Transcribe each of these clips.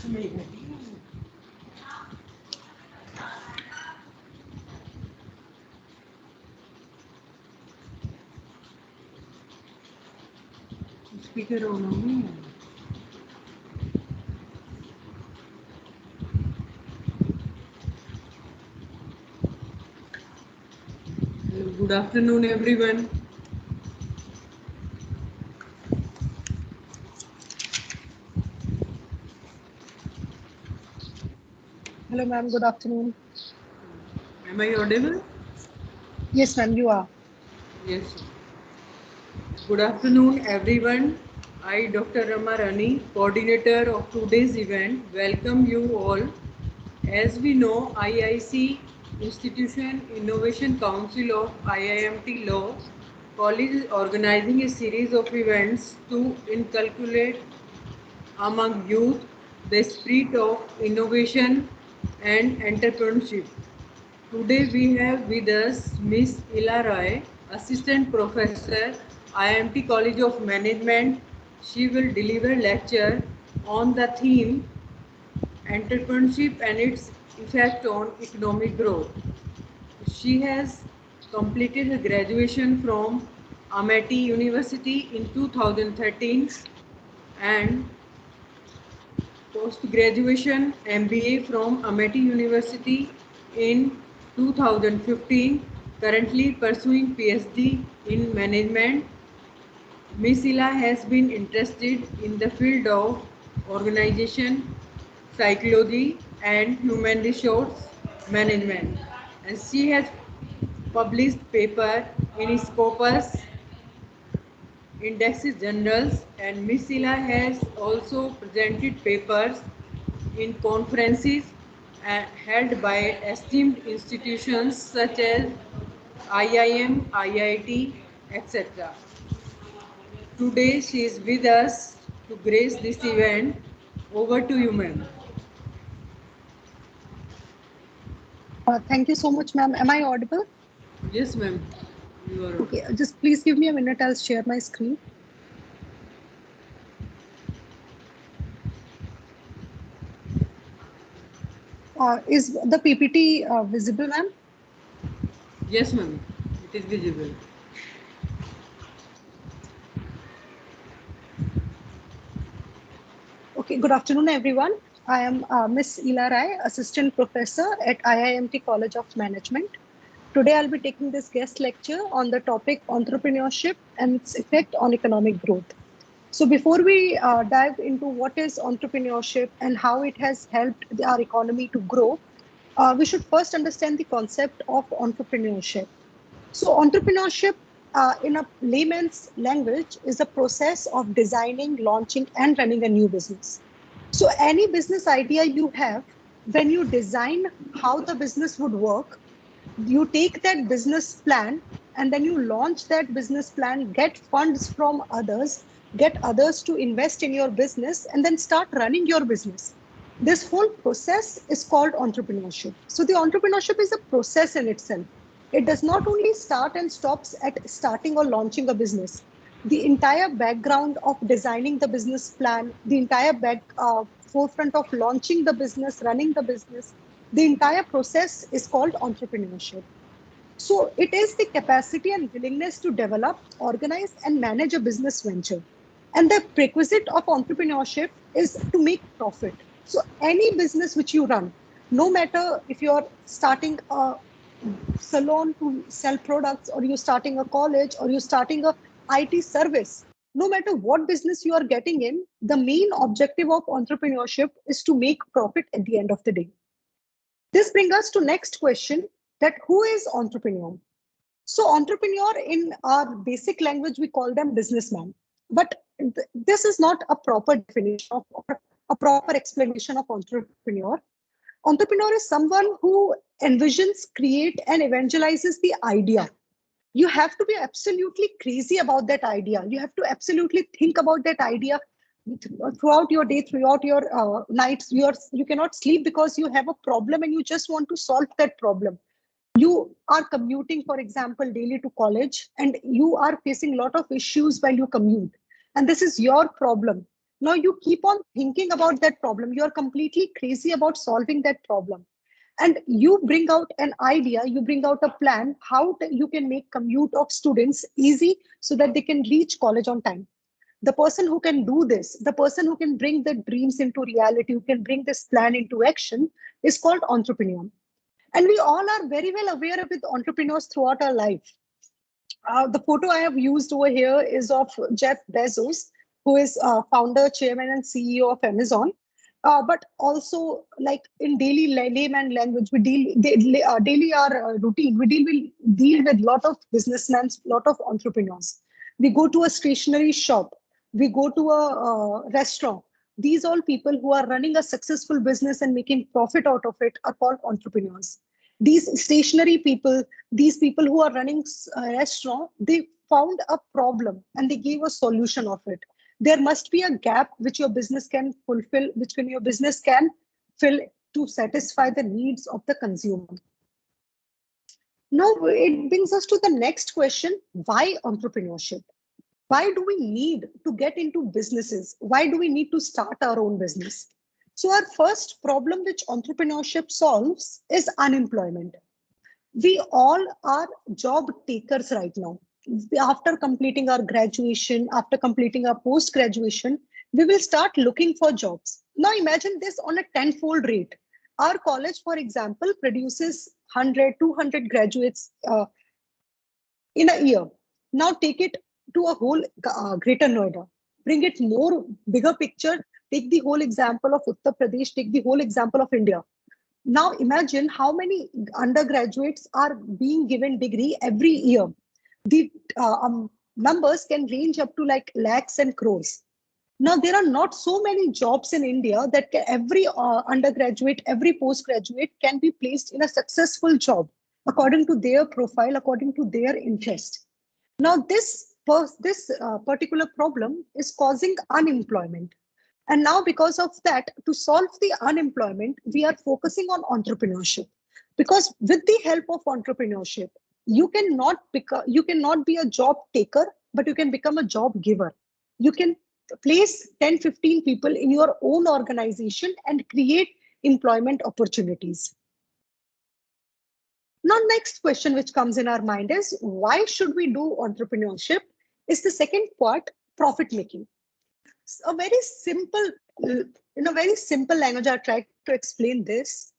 Speaker on. Good afternoon, everyone. Hello, ma'am. Good afternoon. Am I audible? Yes, ma'am, you are. Yes. Good afternoon, everyone. I, Dr. Rama Rani, coordinator of today's event, welcome you all. As we know, IIC Institution Innovation Council of IIMT Law College is organizing a series of events to inculcate among youth the spirit of innovation and entrepreneurship. Today we have with us Miss Ila Roy, Assistant Professor, IIMT College of Management. She will deliver lecture on the theme Entrepreneurship and its effect on economic growth. She has completed her graduation from Amity University in 2013 and post-graduation MBA from Amity University in 2015, currently pursuing PhD in management. Ms. Ila has been interested in the field of organization, psychology and human resource management, and she has published paper in Scopus Indexes Journals, and Ms. Ila has also presented papers in conferences held by esteemed institutions such as IIM, IIT, etc. Today she is with us to grace this event. Over to you, ma'am. Thank you so much, ma'am. Am I audible? Yes, ma'am. You are okay. Just please give me a minute. I'll share my screen. Is the PPT visible, ma'am? Yes, ma'am. It is visible. Okay. Good afternoon, everyone. I am Miss Ila Rai, Assistant Professor at IIMT College of Management. Today, I'll be taking this guest lecture on the topic entrepreneurship and its effect on economic growth. So before we dive into what is entrepreneurship and how it has helped our economy to grow, we should first understand the concept of entrepreneurship. So entrepreneurship, in a layman's language, is a process of designing, launching, and running a new business. So any business idea you have, when you design how the business would work, you take that business plan and then you launch that business plan, get funds from others, get others to invest in your business, and then start running your business. This whole process is called entrepreneurship. So the entrepreneurship is a process in itself. It does not only start and stops at starting or launching a business. The entire background of designing the business plan, the entire forefront of launching the business, running the business, the entire process is called entrepreneurship. So it is the capacity and willingness to develop, organize, and manage a business venture. And the prerequisite of entrepreneurship is to make profit. So any business which you run, no matter if you're starting a salon to sell products, or you're starting a college, or you're starting a IT service, no matter what business you are getting in, the main objective of entrepreneurship is to make profit at the end of the day. This brings us to next question, that who is entrepreneur? So entrepreneur, in our basic language, we call them businessman. But this is not a proper definition of, or a proper explanation of entrepreneur. Entrepreneur is someone who envisions, create, and evangelizes the idea. You have to be absolutely crazy about that idea. You have to absolutely think about that idea throughout your day, throughout your nights. You cannot sleep because you have a problem and you just want to solve that problem. You are commuting, for example, daily to college, and you are facing a lot of issues while you commute. And this is your problem. Now you keep on thinking about that problem. You are completely crazy about solving that problem. And you bring out an idea, you bring out a plan how you can make commute of students easy so that they can reach college on time. The person who can do this, the person who can bring the dreams into reality, who can bring this plan into action is called entrepreneur. And we all are very well aware with entrepreneurs throughout our life. The photo I have used over here is of Jeff Bezos, who is founder, chairman, and CEO of Amazon. But also, like in daily layman language, we daily our routine. We deal with lot of businessmen, lot of entrepreneurs. We go to a stationery shop. We go to a restaurant. These all people who are running a successful business and making profit out of it are called entrepreneurs. These stationary people, these people who are running a restaurant, they found a problem and they gave a solution of it. There must be a gap which your business can fulfill, which can your business can fill to satisfy the needs of the consumer. Now it brings us to the next question: why entrepreneurship? Why do we need to get into businesses? Why do we need to start our own business? So our first problem which entrepreneurship solves is unemployment. We all are job takers right now. After completing our graduation, after completing our post graduation, we will start looking for jobs. Now imagine this on a tenfold rate. Our college, for example, produces 100, 200 graduates in a year. Now take it to a whole greater Noida. Bring it more bigger picture. Take the whole example of Uttar Pradesh. Take the whole example of India. Now imagine how many undergraduates are being given degree every year. The numbers can range up to like lakhs and crores. Now there are not so many jobs in India that every undergraduate, every postgraduate can be placed in a successful job according to their profile, according to their interest. Now this particular problem is causing unemployment. And now, because of that, to solve the unemployment, we are focusing on entrepreneurship. Because with the help of entrepreneurship, you cannot be a job taker, but you can become a job giver. You can place 10, 15 people in your own organization and create employment opportunities. Now, next question which comes in our mind is why should we do entrepreneurship? Is the second part profit making. A very simple, in a very simple language, I try to explain this,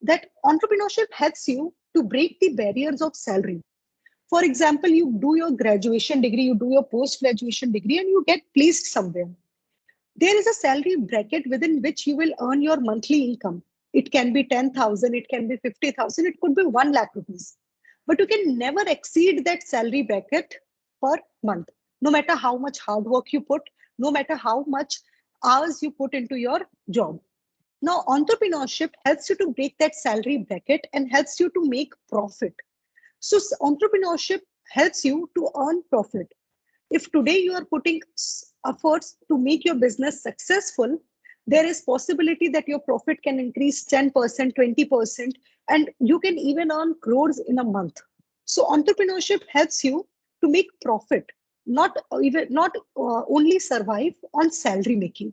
that entrepreneurship helps you to break the barriers of salary. For example, you do your graduation degree, you do your post-graduation degree, and you get placed somewhere. There is a salary bracket within which you will earn your monthly income. It can be 10,000, it can be 50,000, it could be 1 lakh rupees. But you can never exceed that salary bracket per month, no matter how much hard work you put, no matter how much hours you put into your job. Now, entrepreneurship helps you to break that salary bracket and helps you to make profit. So, entrepreneurship helps you to earn profit. If today you are putting efforts to make your business successful, there is possibility that your profit can increase 10%, 20%, and you can even earn crores in a month. So entrepreneurship helps you to make profit, not only survive on salary making.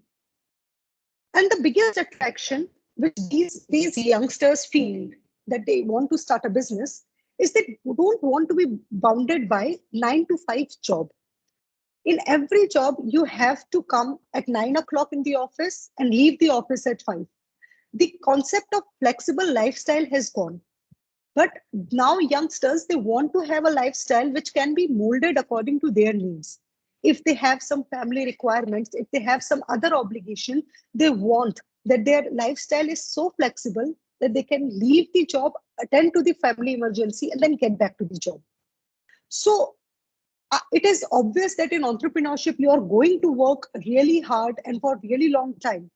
And the biggest attraction which these youngsters feel that they want to start a business is they don't want to be bounded by 9 to 5 job. In every job, you have to come at 9 o'clock in the office and leave the office at 5. The concept of flexible lifestyle has gone. But now youngsters, they want to have a lifestyle which can be molded according to their needs. If they have some family requirements, if they have some other obligation, they want that their lifestyle is so flexible that they can leave the job, attend to the family emergency, and then get back to the job. So it is obvious that in entrepreneurship, you are going to work really hard and for a really long time.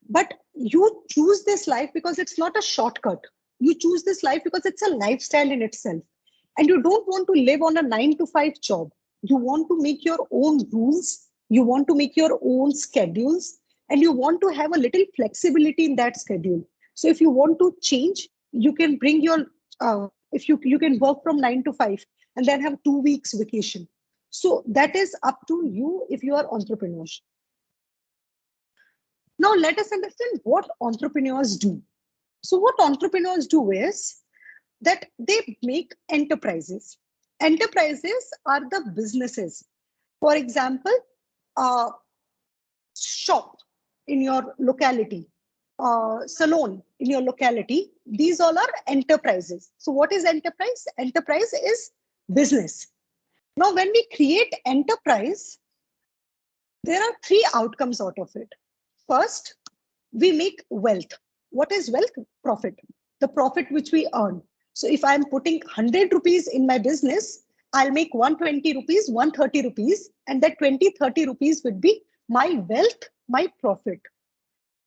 But you choose this life because it's not a shortcut. You choose this life because it's a lifestyle in itself. And you don't want to live on a 9 to 5 job. You want to make your own rules. You want to make your own schedules. And you want to have a little flexibility in that schedule. So if you want to change, you can bring your, if you can work from 9 to 5 and then have 2 weeks vacation. So that is up to you if you are entrepreneurs. Now let us understand what entrepreneurs do. So what entrepreneurs do is that they make enterprises. Enterprises are the businesses. For example, a shop in your locality, salon in your locality. These all are enterprises. So what is enterprise? Enterprise is business. Now, when we create enterprise, there are three outcomes out of it. First, we make wealth. What is wealth? Profit. The profit which we earn. So if I'm putting 100 rupees in my business, I'll make 120 rupees, 130 rupees, and that 20, 30 rupees would be my wealth, my profit.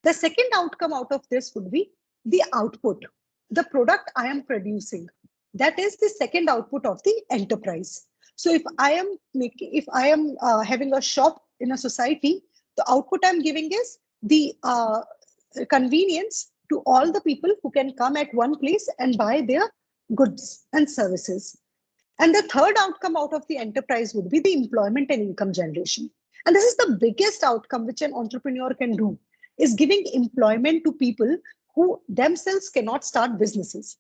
The second outcome out of this would be the output, the product I am producing. That is the second output of the enterprise. So if I am having a shop in a society, the output I'm giving is the convenience to all the people who can come at one place and buy their goods and services. And the third outcome out of the enterprise would be the employment and income generation. And this is the biggest outcome which an entrepreneur can do, is giving employment to people who themselves cannot start businesses.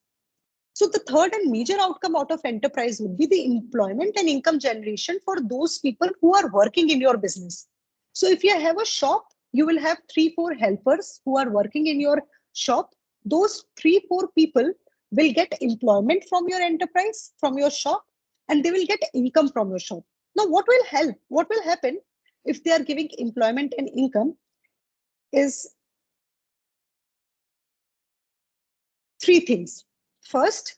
So the third and major outcome out of enterprise would be the employment and income generation for those people who are working in your business. So if you have a shop, you will have 3-4 helpers who are working in your shop. Those 3-4 people will get employment from your enterprise, from your shop, and they will get income from your shop. Now, what will happen if they are giving employment and income is three things. First,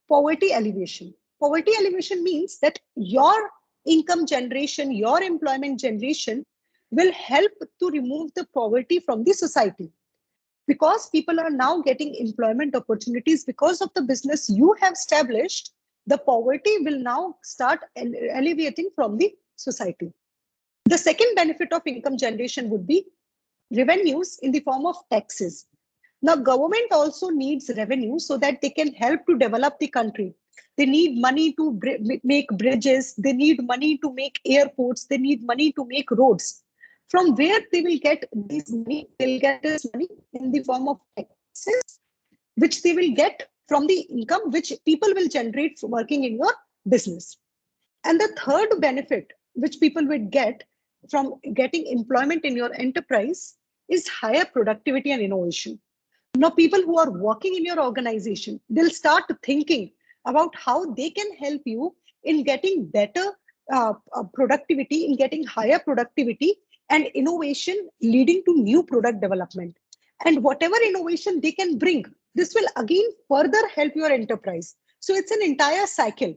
poverty alleviation. Poverty alleviation means that your income generation, your employment generation will help to remove the poverty from the society. Because people are now getting employment opportunities because of the business you have established, the poverty will now start alleviating from the society. The second benefit of income generation would be revenues in the form of taxes. Now, government also needs revenue so that they can help to develop the country. They need money to make bridges. They need money to make airports. They need money to make roads. From where they will get this money? They'll get this money in the form of taxes, which they will get from the income which people will generate from working in your business. And the third benefit which people will get from getting employment in your enterprise is higher productivity and innovation. Now, people who are working in your organization, they'll start thinking about how they can help you in getting better productivity, in getting higher productivity and innovation leading to new product development. And whatever innovation they can bring, this will again further help your enterprise. So it's an entire cycle.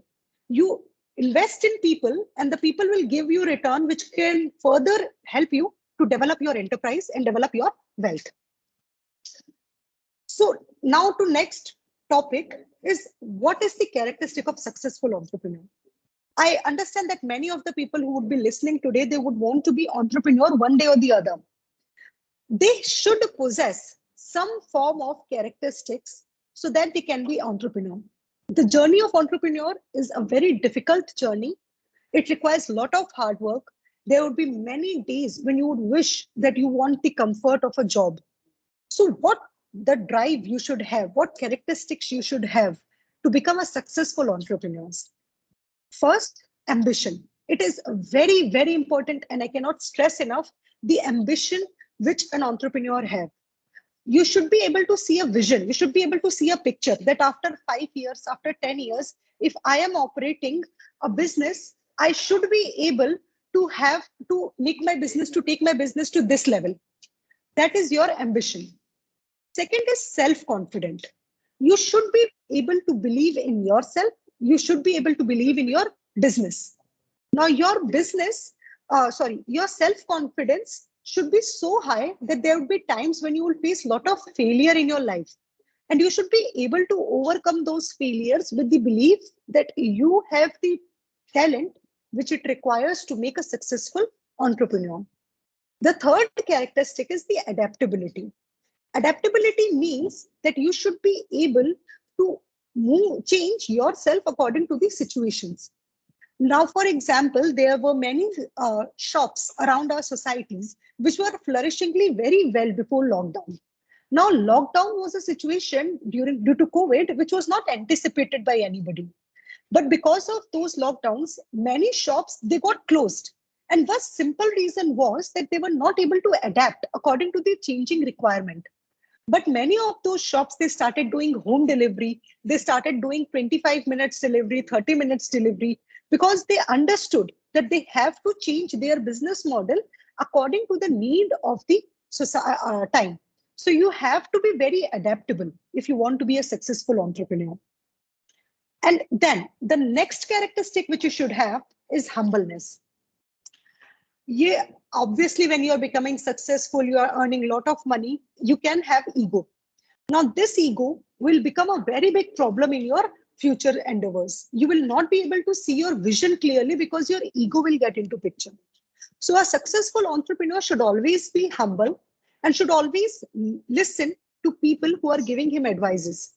You invest in people and the people will give you return, which can further help you to develop your enterprise and develop your wealth. So now to next topic is, what is the characteristic of successful entrepreneur? I understand that many of the people who would be listening today, they would want to be entrepreneur one day or the other. They should possess some form of characteristics so that they can be entrepreneur. The journey of entrepreneur is a very difficult journey. It requires a lot of hard work. There would be many days when you would wish that you want the comfort of a job. So what the drive you should have, what characteristics you should have to become a successful entrepreneur? First, ambition. It is very, very important, and I cannot stress enough the ambition which an entrepreneur have. You should be able to see a vision. You should be able to see a picture that after 5 years, after 10 years, if I am operating a business, I should be able to have to make my business, to take my business to this level. That is your ambition. Second is self-confident. You should be able to believe in yourself. You should be able to believe in your business. Now, your your self-confidence should be so high that there will be times when you will face a lot of failure in your life. And you should be able to overcome those failures with the belief that you have the talent which it requires to make a successful entrepreneur. The third characteristic is the adaptability. Adaptability means that you should be able to change yourself according to the situations. Now, for example, there were many shops around our societies which were flourishingly very well before lockdown. Now, lockdown was a situation due to COVID, which was not anticipated by anybody. But because of those lockdowns, many shops, they got closed. And the simple reason was that they were not able to adapt according to the changing requirement. But many of those shops, they started doing home delivery. They started doing 25 minutes delivery, 30 minutes delivery, because they understood that they have to change their business model according to the need of the time. So you have to be very adaptable if you want to be a successful entrepreneur. And then the next characteristic which you should have is humbleness. Yeah, obviously, when you're becoming successful, you are earning a lot of money, you can have ego. Now, this ego will become a very big problem in your future endeavors. You will not be able to see your vision clearly because your ego will get into picture. So a successful entrepreneur should always be humble and should always listen to people who are giving him advices.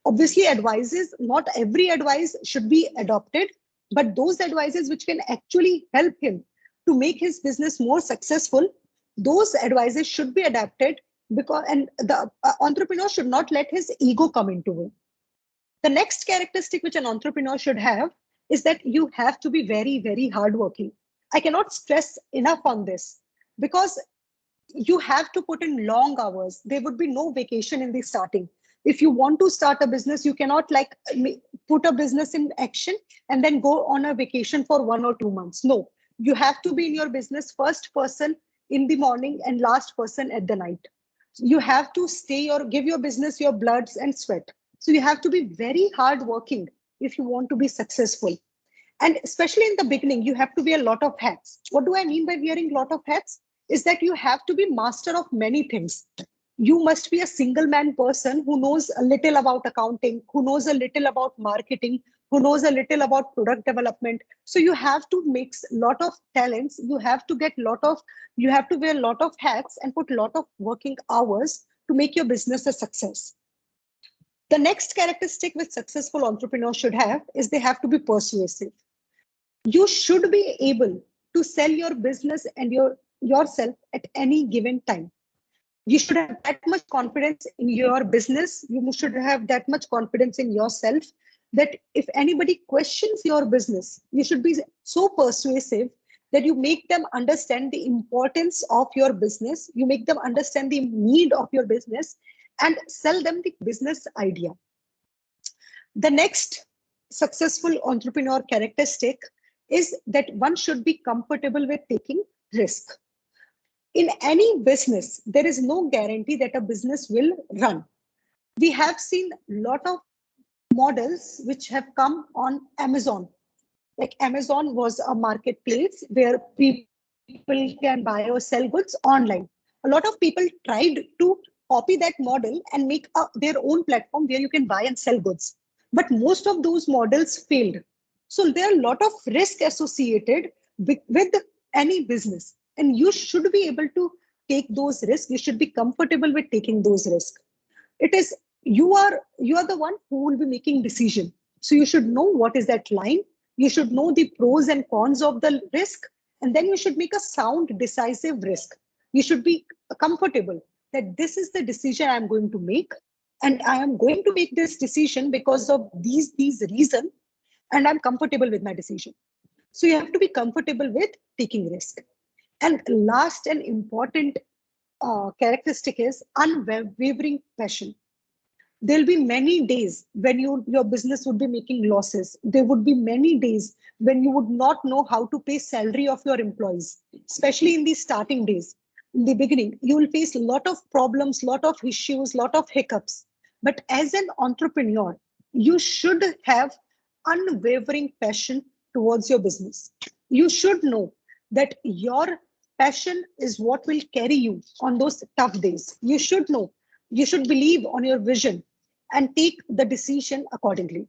Obviously, advices, not every advice should be adopted, but those advices which can actually help him to make his business more successful, those advices should be adapted, because and the entrepreneur should not let his ego come into it. The next characteristic which an entrepreneur should have is that you have to be very, very hardworking. I cannot stress enough on this, because you have to put in long hours. There would be no vacation in the starting. If you want to start a business, you cannot like put a business in action and then go on a vacation for 1 or 2 months. No, you have to be in your business first person in the morning and last person at the night. You have to stay or give your business your bloods and sweat. So you have to be very hardworking if you want to be successful. And especially in the beginning, you have to wear a lot of hats. What do I mean by wearing a lot of hats? Is that you have to be master of many things. You must be a single man person who knows a little about accounting, who knows a little about marketing, who knows a little about product development. So you have to mix a lot of talents. You have to wear a lot of hats and put a lot of working hours to make your business a success. The next characteristic which successful entrepreneurs should have is they have to be persuasive. You should be able to sell your business and yourself at any given time. You should have that much confidence in your business. You should have that much confidence in yourself that if anybody questions your business, you should be so persuasive that you make them understand the importance of your business. You make them understand the need of your business and sell them the business idea. The next successful entrepreneur characteristic is that one should be comfortable with taking risk. In any business, there is no guarantee that a business will run. We have seen a lot of models which have come on Amazon. Like Amazon was a marketplace where people can buy or sell goods online. A lot of people tried to copy that model and make their own platform where you can buy and sell goods. But most of those models failed. So there are a lot of risk associated with any business. And you should be able to take those risks. You should be comfortable with taking those risks. It is you are the one who will be making decision. So you should know what is that line. You should know the pros and cons of the risk, and then you should make a sound, decisive risk. You should be comfortable that this is the decision I'm going to make, and I am going to make this decision because of these reasons, and I'm comfortable with my decision. So you have to be comfortable with taking risk. And last and important characteristic is unwavering passion. There'll be many days when your business would be making losses. There would be many days when you would not know how to pay salary of your employees, especially in the starting days. In the beginning, you will face a lot of problems, lot of issues, lot of hiccups. But as an entrepreneur, you should have unwavering passion towards your business. You should know that your passion is what will carry you on those tough days. You should know, you should believe on your vision and take the decision accordingly.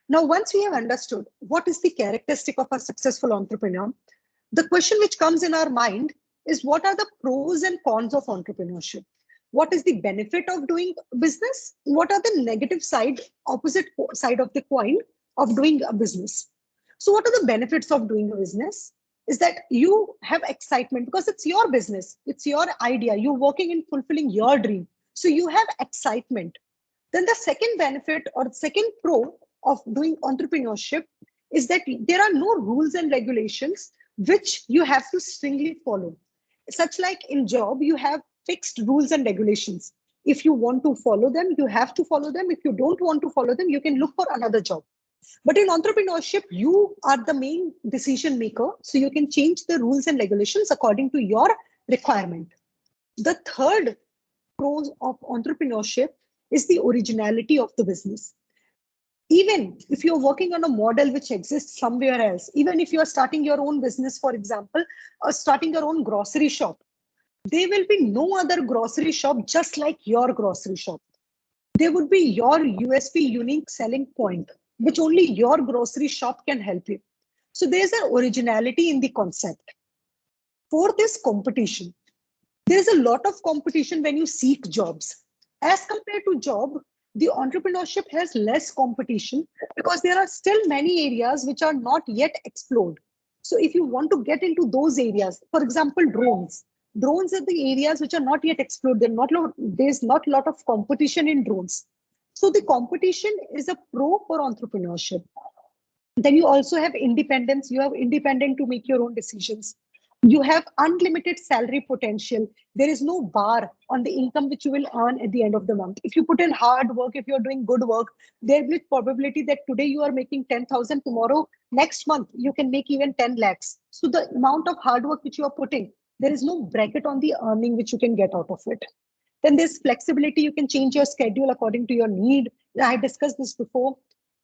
Now, once we have understood what is the characteristic of a successful entrepreneur, the question which comes in our mind is, what are the pros and cons of entrepreneurship? What is the benefit of doing business? What are the negative side, opposite side of the coin of doing a business? So what are the benefits of doing a business? Is that you have excitement because it's your business, it's your idea, you're working in fulfilling your dream. So you have excitement. Then the second benefit or the second pro of doing entrepreneurship is that there are no rules and regulations which you have to strictly follow. Such like in job, you have fixed rules and regulations. If you want to follow them, you have to follow them. If you don't want to follow them, you can look for another job. But in entrepreneurship, you are the main decision maker. So you can change the rules and regulations according to your requirement. The third pros of entrepreneurship is the originality of the business. Even if you're working on a model which exists somewhere else, even if you're starting your own business, for example, or starting your own grocery shop, there will be no other grocery shop just like your grocery shop. There would be your USP, unique selling point, which only your grocery shop can help you. So there's an originality in the concept. Fourth is competition. There's a lot of competition when you seek jobs. As compared to job, the entrepreneurship has less competition because there are still many areas which are not yet explored. So if you want to get into those areas, for example, drones. Drones are the areas which are not yet explored. There's not a lot of competition in drones. So the competition is a pro for entrepreneurship. Then you also have independence. You have independent to make your own decisions. You have unlimited salary potential. There is no bar on the income which you will earn at the end of the month. If you put in hard work, if you're doing good work, there will be probability that today you are making 10,000, tomorrow, next month, you can make even 10 lakhs. So the amount of hard work which you are putting, there is no bracket on the earning which you can get out of it. Then there's flexibility. You can change your schedule according to your need. I discussed this before.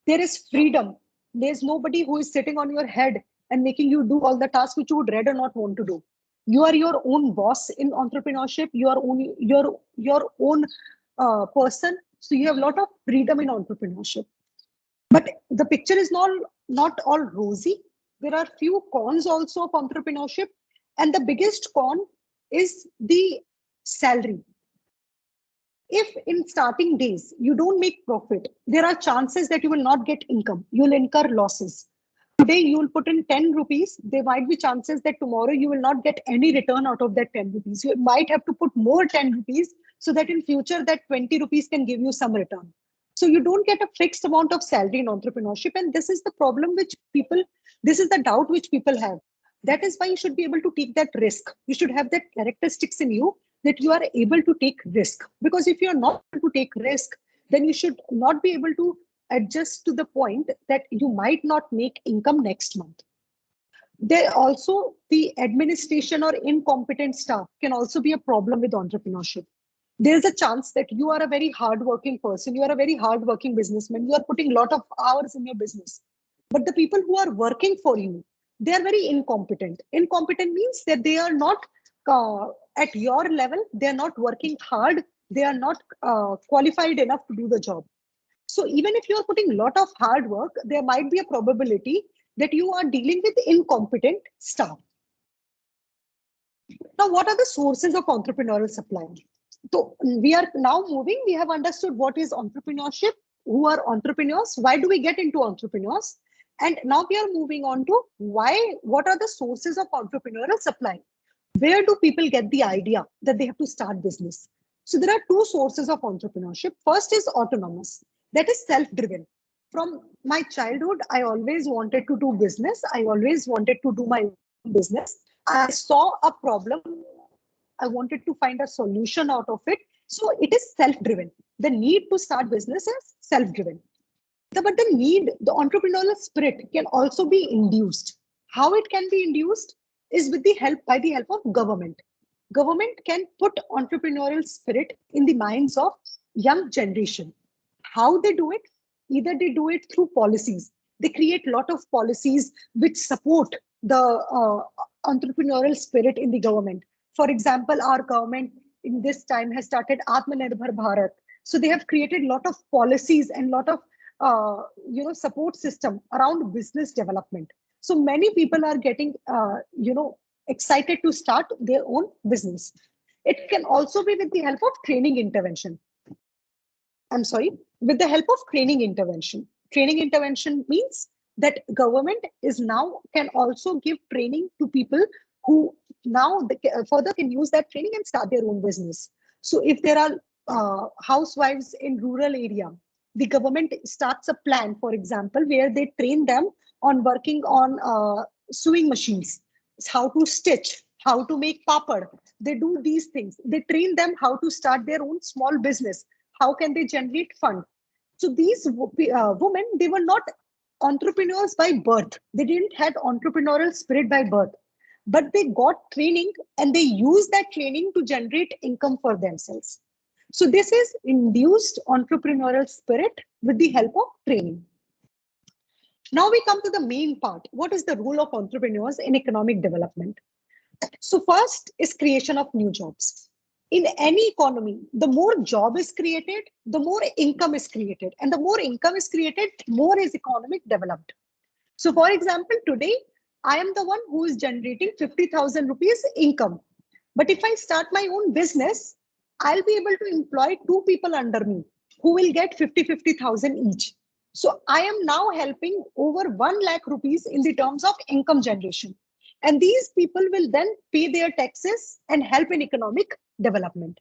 There is freedom. There's nobody who is sitting on your head and making you do all the tasks which you would rather not want to do. You are your own boss in entrepreneurship. You are your own person. So you have a lot of freedom in entrepreneurship. But the picture is not all rosy. There are few cons also of entrepreneurship. And the biggest con is the salary. If in starting days you don't make profit, there are chances that you will not get income. You'll incur losses. Today you will put in 10 rupees. There might be chances that tomorrow you will not get any return out of that 10 rupees. You might have to put more 10 rupees so that in future that 20 rupees can give you some return. So you don't get a fixed amount of salary in entrepreneurship. And this is the problem this is the doubt which people have. That is why you should be able to take that risk. You should have that characteristics in you that you are able to take risk. Because if you are not able to take risk, then you should not be able to adjust to the point that you might not make income next month. There also the administration or incompetent staff can also be a problem with entrepreneurship. There's a chance that you are a very hardworking person, you are a very hardworking businessman, you are putting a lot of hours in your business, but the people who are working for you, they are very incompetent. Incompetent means that they are not at your level, they are not working hard, they are not qualified enough to do the job. So even if you are putting a lot of hard work, there might be a probability that you are dealing with incompetent staff. Now, what are the sources of entrepreneurial supply? So we are now moving, we have understood what is entrepreneurship, who are entrepreneurs, why do we get into entrepreneurs? And now we are moving on to what are the sources of entrepreneurial supply? Where do people get the idea that they have to start business? So there are two sources of entrepreneurship. First is autonomous, that is self-driven. From my childhood, I always wanted to do business. I always wanted to do my own business. I saw a problem. I wanted to find a solution out of it. So it is self-driven. The need to start business is self-driven. But the entrepreneurial spirit can also be induced. How it can be induced is by the help of government. Government can put entrepreneurial spirit in the minds of young generation. How they do it? Either they do it through policies. They create a lot of policies which support the entrepreneurial spirit in the government. For example, our government in this time has started Atmanirbhar Bharat. So they have created a lot of policies and lot of support system around business development. So many people are getting excited to start their own business. It can also be with the help of training intervention. I'm sorry, with the help of training intervention. Training intervention means that government is now can also give training to people who now further can use that training and start their own business. So if there are housewives in rural area, the government starts a plan, for example, where they train them on working on sewing machines, how to stitch, how to make papad. They do these things. They train them how to start their own small business. How can they generate fund? So these women, they were not entrepreneurs by birth. They didn't have entrepreneurial spirit by birth, but they got training and they use that training to generate income for themselves. So this is induced entrepreneurial spirit with the help of training. Now we come to the main part. What is the role of entrepreneurs in economic development? So first is creation of new jobs. In any economy, the more job is created, the more income is created. And the more income is created, more is economic developed. So for example, today, I am the one who is generating 50,000 rupees income. But if I start my own business, I'll be able to employ two people under me who will get 50,000 each. So I am now helping over 1 lakh rupees in the terms of income generation. And these people will then pay their taxes and help in economic development.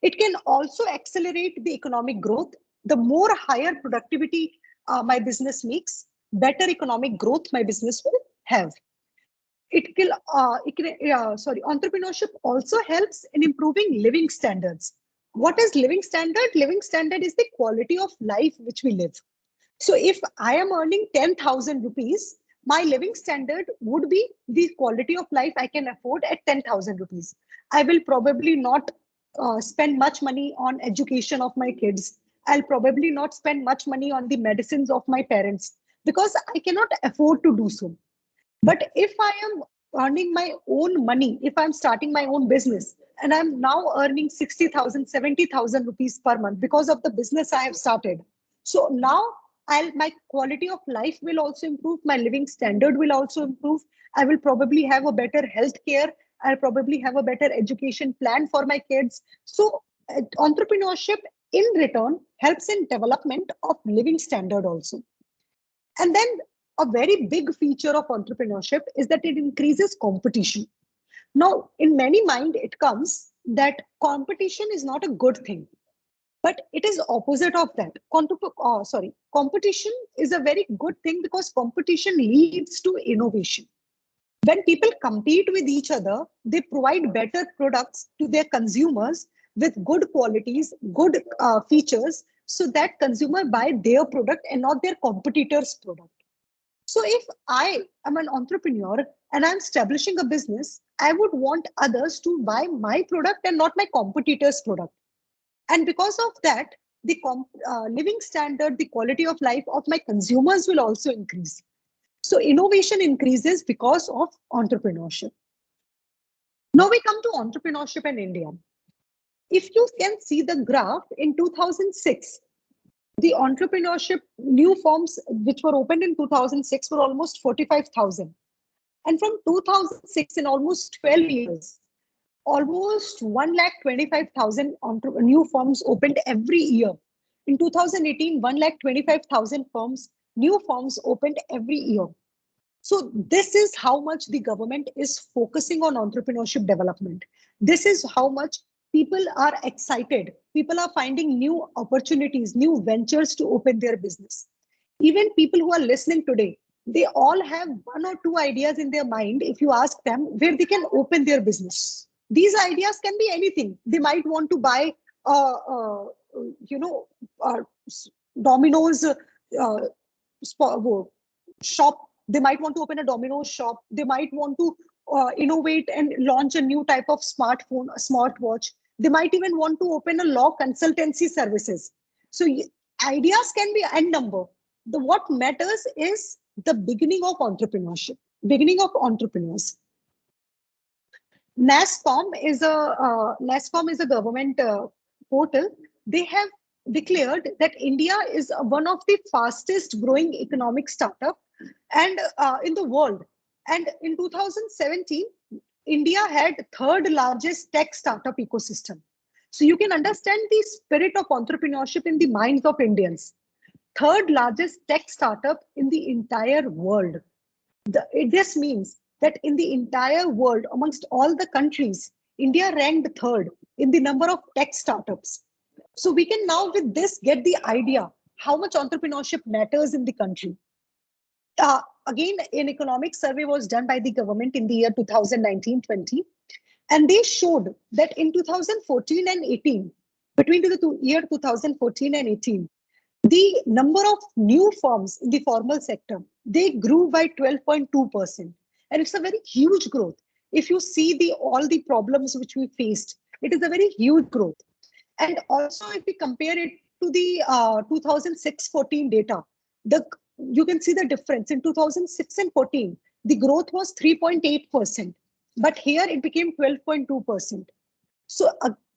It can also accelerate the economic growth. The more higher productivity my business makes, better economic growth my business will have. Entrepreneurship also helps in improving living standards. What is living standard? Living standard is the quality of life which we live. So if I am earning 10,000 rupees, my living standard would be the quality of life I can afford at 10,000 rupees. I will probably not spend much money on education of my kids. I'll probably not spend much money on the medicines of my parents because I cannot afford to do so. But if I am earning my own money, if I'm starting my own business and I'm now earning 60,000, 70,000 rupees per month because of the business I have started. So now my quality of life will also improve. My living standard will also improve. I will probably have a better health care. I'll probably have a better education plan for my kids. So entrepreneurship in return helps in development of living standard also. And then a very big feature of entrepreneurship is that it increases competition. Now, in many mind, it comes that competition is not a good thing, but it is opposite of that. Competition is a very good thing because competition leads to innovation. When people compete with each other, they provide better products to their consumers with good qualities, good features, so that consumer buy their product and not their competitor's product. So if I am an entrepreneur and I'm establishing a business, I would want others to buy my product and not my competitor's product. And because of that, the living standard, the quality of life of my consumers will also increase. So innovation increases because of entrepreneurship. Now we come to entrepreneurship in India. If you can see the graph in 2006, the entrepreneurship new firms which were opened in 2006 were almost 45,000. And from 2006, in almost 12 years, almost 1,25,000 new firms opened every year. In 2018, 1,25,000 firms, new firms opened every year. So this is how much the government is focusing on entrepreneurship development. This is how much people are excited. People are finding new opportunities, new ventures to open their business. Even people who are listening today, they all have one or two ideas in their mind. If you ask them where they can open their business, these ideas can be anything. They might want to buy, Domino's shop. They might want to open a Domino's shop. They might want to innovate and launch a new type of smartphone, a smartwatch. They might even want to open a law consultancy services. So ideas can be n number. What matters is the beginning of entrepreneurship, beginning of entrepreneurs. NASSCOM is a government portal. They have declared that India is one of the fastest growing economic startup and in the world. And in 2017, India had third largest tech startup ecosystem. So you can understand the spirit of entrepreneurship in the minds of Indians. third largest tech startup in the entire world. This means that in the entire world, amongst all the countries, India ranked third in the number of tech startups. So we can now with this get the idea how much entrepreneurship matters in the country. Again, an economic survey was done by the government in the year 2019-20, and they showed that in 2014 and 18, between the year 2014 and 18, the number of new firms in the formal sector, they grew by 12.2%. And it's a very huge growth. If you see all the problems which we faced, it is a very huge growth. And also, if we compare it to the 2006-14 data, you can see the difference. In 2006 and 14, the growth was 3.8%, but here it became 12.2%. So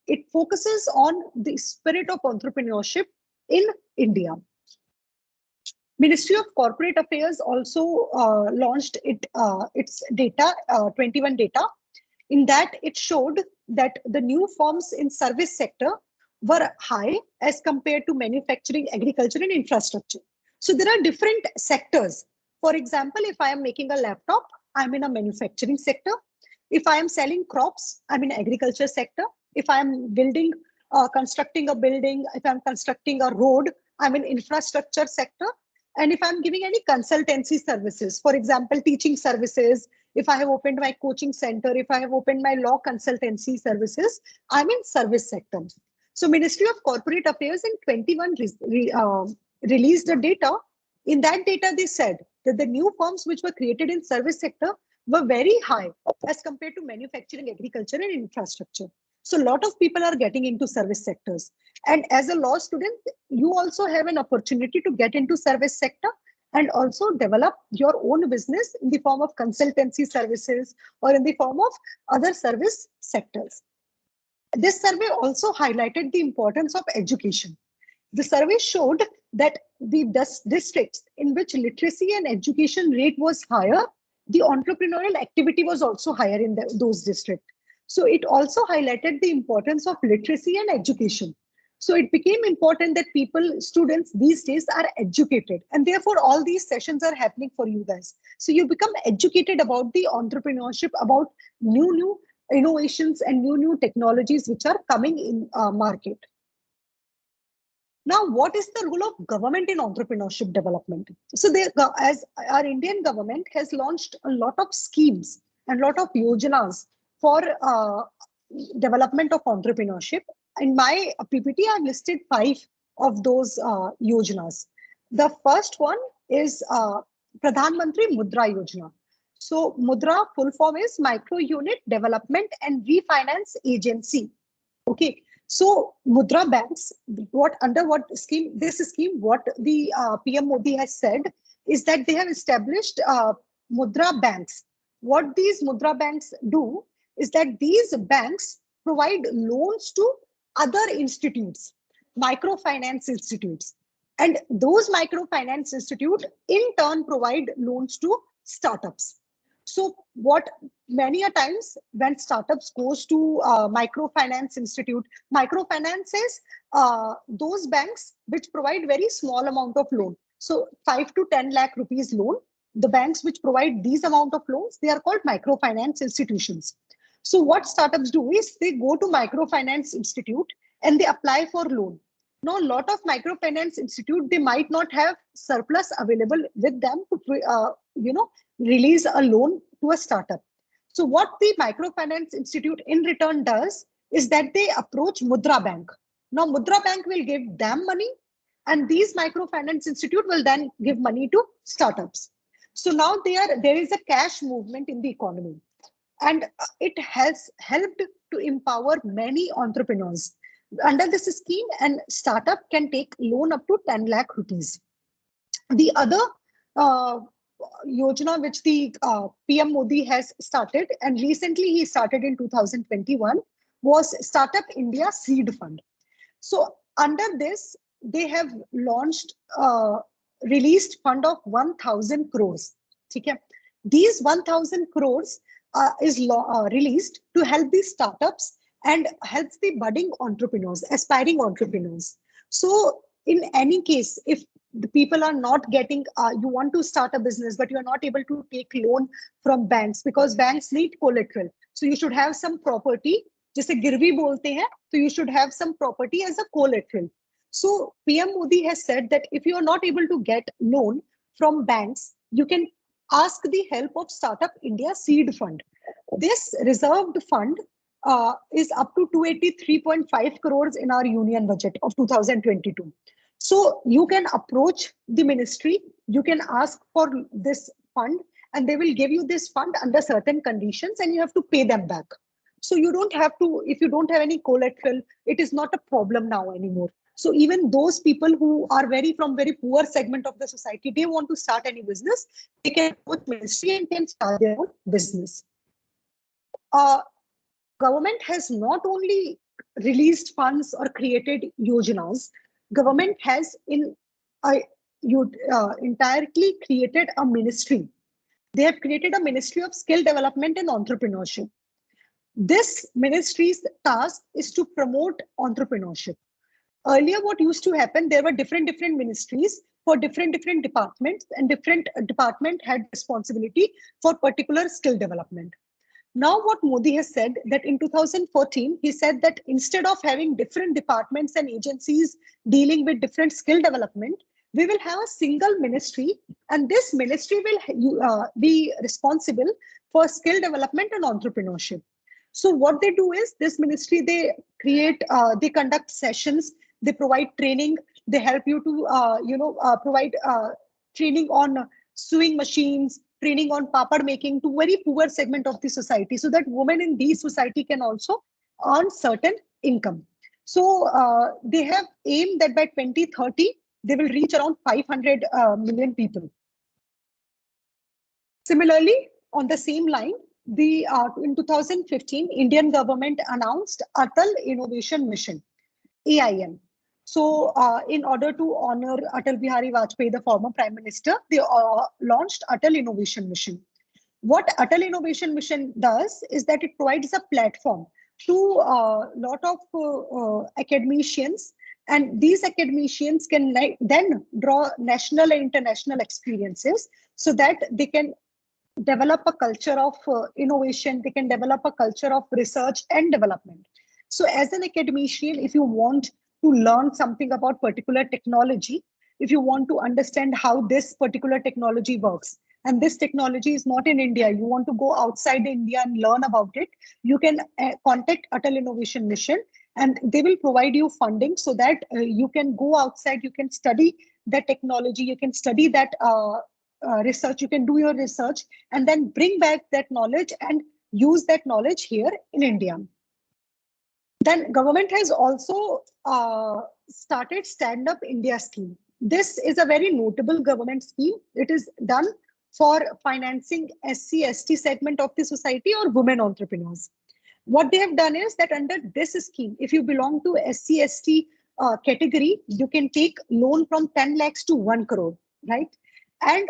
it focuses on the spirit of entrepreneurship in India. Ministry of Corporate Affairs also launched its data, 21 data. In that, it showed that the new firms in service sector were high as compared to manufacturing, agriculture, and infrastructure. So there are different sectors. For example, if I am making a laptop, I'm in a manufacturing sector. If I am selling crops, I'm in agriculture sector. If I'm constructing a building, if I'm constructing a road, I'm in infrastructure sector. And if I'm giving any consultancy services, for example, teaching services, if I have opened my coaching center, if I have opened my law consultancy services, I'm in service sector. So Ministry of Corporate Affairs in 21 released the data. In that data, they said that the new firms which were created in service sector were very high as compared to manufacturing, agriculture, and infrastructure. So a lot of people are getting into service sectors. And as a law student, you also have an opportunity to get into service sector and also develop your own business in the form of consultancy services or in the form of other service sectors. This survey also highlighted the importance of education. The survey showed that the districts in which literacy and education rate was higher, the entrepreneurial activity was also higher in those districts. So it also highlighted the importance of literacy and education. So it became important that students these days are educated, and therefore all these sessions are happening for you guys. So you become educated about the entrepreneurship, about new innovations and new technologies which are coming in market. Now, what is the role of government in entrepreneurship development? So as our Indian government has launched a lot of schemes and a lot of yojanas for development of entrepreneurship. In my PPT, I've listed 5 of those yojanas. The first one is Pradhan Mantri Mudra Yojana. So Mudra full form is Micro Unit Development and Refinance Agency. Okay. So Mudra banks, under what scheme? This scheme, what the PM Modi has said is that they have established Mudra banks. What these Mudra banks do is that these banks provide loans to other institutes, microfinance institutes. And those microfinance institutes in turn provide loans to startups. So what many a times when startups goes to microfinance institute, microfinance is those banks which provide very small amount of loan. So 5 to 10 lakh rupees loan, the banks which provide these amount of loans, they are called microfinance institutions. So what startups do is they go to microfinance institute and they apply for loan. Now, a lot of microfinance institute, they might not have surplus available with them to, release a loan to a startup. So what the microfinance institute in return does is that they approach Mudra Bank. Now, Mudra Bank will give them money, and these microfinance institute will then give money to startups. So now there is a cash movement in the economy, and it has helped to empower many entrepreneurs. Under this scheme, an startup can take loan up to 10 lakh rupees. The other Yojana which the PM Modi has started, and recently he started in 2021, was Startup India Seed Fund. So under this, they have launched released fund of 1,000 crores. Okay? These 1,000 crores is released to help these startups and helps the budding entrepreneurs, aspiring entrepreneurs. So in any case, if the people are not getting, you want to start a business, but you're not able to take loan from banks because banks need collateral. So you should have some property, जैसे गिरवी बोलते हैं, so you should have some property as a collateral. So PM Modi has said that if you are not able to get loan from banks, you can ask the help of Startup India Seed Fund. This reserved fund is up to 283.5 crores in our union budget of 2022. So you can approach the ministry, you can ask for this fund, and they will give you this fund under certain conditions, and you have to pay them back. So you don't have to, if you don't have any collateral, it is not a problem now anymore. So even those people who are from very poor segment of the society, they want to start any business, they can approach ministry and can start their own business. Government has not only released funds or created yojanas, government has entirely created a ministry. They have created a ministry of skill development and entrepreneurship. This ministry's task is to promote entrepreneurship. Earlier, what used to happen, there were different ministries for different departments, and different department had responsibility for particular skill development. Now, what Modi has said, that in 2014, he said that instead of having different departments and agencies dealing with different skill development, we will have a single ministry, and this ministry will be responsible for skill development and entrepreneurship. So what they do is, this ministry, they conduct sessions, they provide training, they help you to, provide training on sewing machines, training on papad making to very poor segment of the society, so that women in these society can also earn certain income. So they have aimed that by 2030, they will reach around 500 million people. Similarly, on the same line, in 2015, Indian government announced Atal Innovation Mission, AIM. So in order to honor Atal Bihari Vajpayee, the former Prime Minister, they launched Atal Innovation Mission. What Atal Innovation Mission does is that it provides a platform to a lot of academicians, and these academicians can then draw national and international experiences, so that they can develop a culture of innovation, they can develop a culture of research and development. So as an academician, if you want to learn something about particular technology, if you want to understand how this particular technology works, and this technology is not in India, you want to go outside India and learn about it, you can contact Atal Innovation Mission, and they will provide you funding so that you can go outside, you can study that technology, you can study that research, you can do your research, and then bring back that knowledge and use that knowledge here in India. Then government has also started Stand Up India scheme. This is a very notable government scheme. It is done for financing SC/ST segment of the society or women entrepreneurs. What they have done is that under this scheme, if you belong to SC/ST category, you can take loan from 10 lakhs to 1 crore, right? And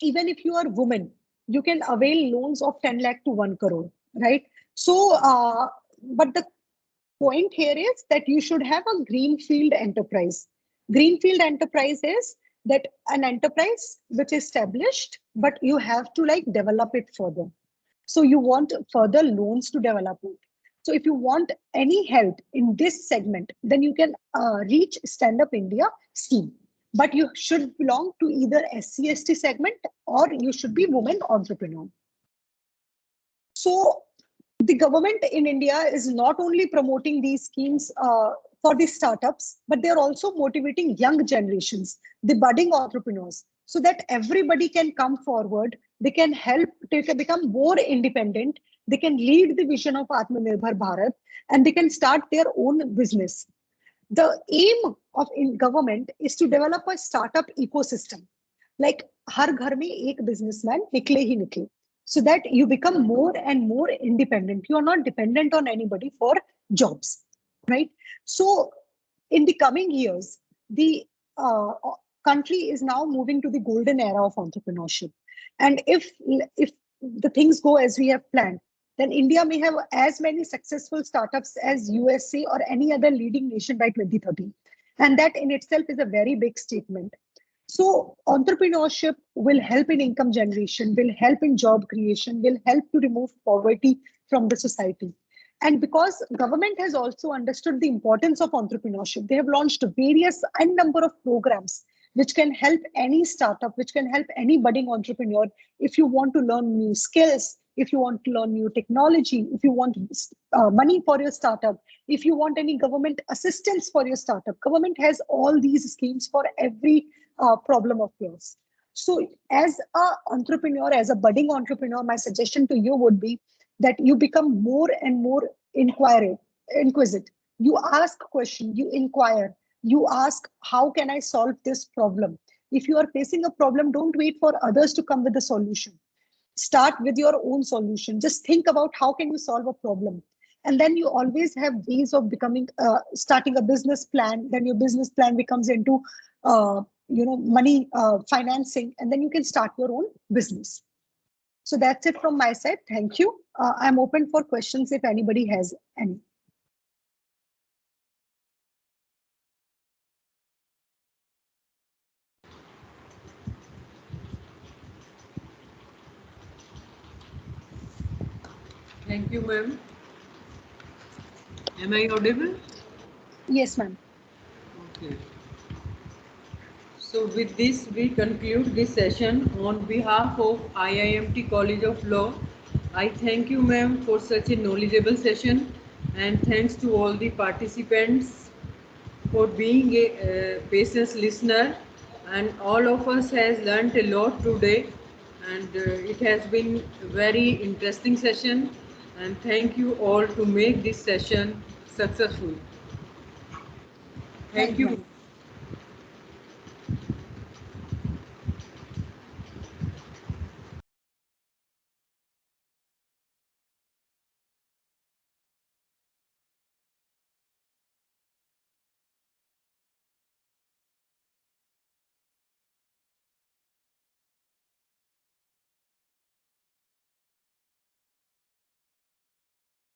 even if you are a woman, you can avail loans of 10 lakh to 1 crore, right? So, but the point here is that you should have a greenfield enterprise. Greenfield enterprise is that an enterprise which is established, but you have to like develop it further. So you want further loans to develop it. So if you want any help in this segment, then you can reach Stand Up India scheme. But you should belong to either SC/ST segment or you should be women entrepreneur. So the government in India is not only promoting these schemes for the startups, but they're also motivating young generations, the budding entrepreneurs, so that everybody can come forward, they can help, they can become more independent, they can lead the vision of Atmanirbhar Bharat, and they can start their own business. The aim of government is to develop a startup ecosystem. Like har ghar mein ek businessman nikle hi nikle, so that you become more and more independent. You are not dependent on anybody for jobs, right? So in the coming years, the country is now moving to the golden era of entrepreneurship. And if the things go as we have planned, then India may have as many successful startups as USA or any other leading nation by 2030. And that in itself is a very big statement. So entrepreneurship will help in income generation, will help in job creation, will help to remove poverty from the society. And because government has also understood the importance of entrepreneurship, they have launched various and number of programs which can help any startup, which can help any budding entrepreneur. If you want to learn new skills, if you want to learn new technology, if you want money for your startup, if you want any government assistance for your startup, government has all these schemes for every problem of yours. So as a entrepreneur, as a budding entrepreneur, my suggestion to you would be that you become more and more inquisitive. You ask question, you inquire, you ask, how can I solve this problem? If you are facing a problem, don't wait for others to come with a solution. Start with your own solution. Just think about how can you solve a problem. And then you always have ways of becoming starting a business plan. Then your business plan becomes into money financing, and then you can start your own business. So that's it from my side. Thank you. I'm open for questions if anybody has any. Thank you, ma'am. Am I audible? Yes, ma'am. Okay. So with this, we conclude this session. On behalf of IIMT College of Law, I thank you, ma'am, for such a knowledgeable session, and thanks to all the participants for being a patient listener. And all of us has learnt a lot today, and it has been a very interesting session. And thank you all to make this session successful. Thank Thank you, you. ma'am.